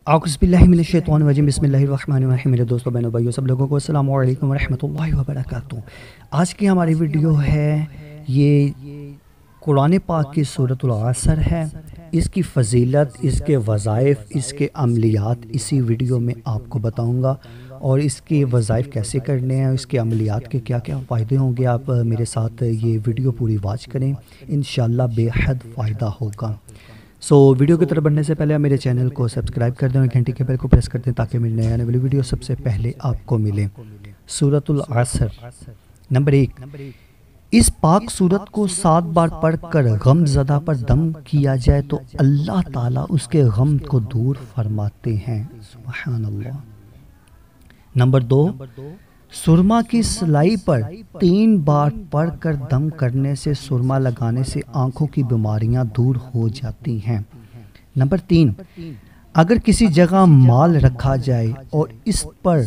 اعوذ باللہ من الشیطان الرجیم بسم اللہ الرحمن الرحیم۔ میرے دوستوں بہنوں بھائیوں سب لوگوں کو السلام علیکم ورحمۃ اللہ وبرکاتہ۔ آج کی ہماری ویڈیو ہے یہ قرآن پاک کی سورۃ العصر ہے۔ اس کی فضیلت، اس کے وظائف، اس کے عملیات اسی ویڈیو میں آپ کو بتاؤں گا، اور اس کے وظائف کیسے کرنے ہیں، اس کے عملیات کے کیا کیا فائدے ہوں گے۔ آپ میرے ساتھ یہ ویڈیو پوری واچ کریں، انشاءاللہ بے حد فائدہ ہوگا۔ ویڈیو کی طرف بڑھنے سے پہلے آپ میرے چینل کو سبسکرائب کر دیں اور گھنٹی کے بیل کو پریس کر دیں تاکہ میری نئے آنے والی ویڈیو سب سے پہلے آپ کو ملے۔ سورۃ العصر نمبر 1، اس پاک سورت کو 7 بار پڑھ کر غم زدہ پر دم کیا جائے تو اللہ تعالیٰ اس کے غم کو دور فرماتے ہیں۔ سبحان اللہ۔ نمبر 2، سرما کی سلائی پر 3 بار پڑھ کر دم کرنے سے، سرما لگانے سے آنکھوں کی بیماریاں دور ہو جاتی ہیں۔ نمبر 3، اگر کسی جگہ مال رکھا جائے اور اس پر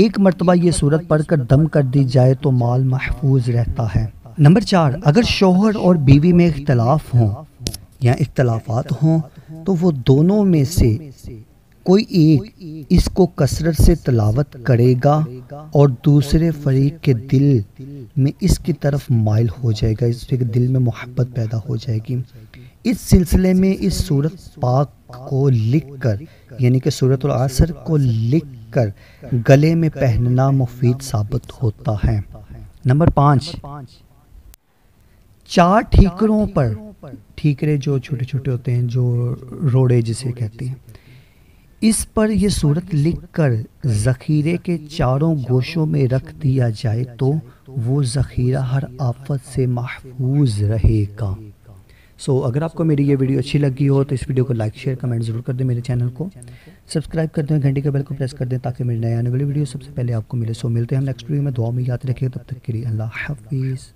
1 مرتبہ یہ سورت پڑھ کر دم کر دی جائے تو مال محفوظ رہتا ہے۔ نمبر 4، اگر شوہر اور بیوی میں اختلاف ہوں یا اختلافات ہوں تو وہ دونوں میں سے کوئی ایک اس کو کثرت سے تلاوت کرے گا اور دوسرے فریق کے دل میں اس کی طرف مائل ہو جائے گا، اس کے دل میں محبت پیدا ہو جائے گی۔ اس سلسلے میں اس سورت پاک کو لکھ کر، یعنی کہ سورۃ العصر کو لکھ کر گلے میں پہننا مفید ثابت ہوتا ہے۔ نمبر 5، 4 ٹھیکروں پر، ٹھیکرے جو چھوٹے چھوٹے ہوتے ہیں، جو روڑے جسے کہتے ہیں، اس پر یہ سورت لکھ کر ذخیرے کے چاروں گوشوں میں رکھ دیا جائے تو وہ ذخیرہ ہر آفت سے محفوظ رہے گا۔ اگر آپ کو میری یہ ویڈیو اچھی لگی ہو تو اس ویڈیو کو لائک شیئر کمنٹ ضرور کر دیں، میرے چینل کو سبسکرائب کر دیں، گھنٹی کے بیل کو پریس کر دیں تاکہ میری نئے آنے والی ویڈیو سب سے پہلے آپ کو ملے۔ ملتے ہیں ہم نیکسٹ ویڈیو میں، دعا میں یاد رکھیے، تب تک کے لیے اللہ حافظ۔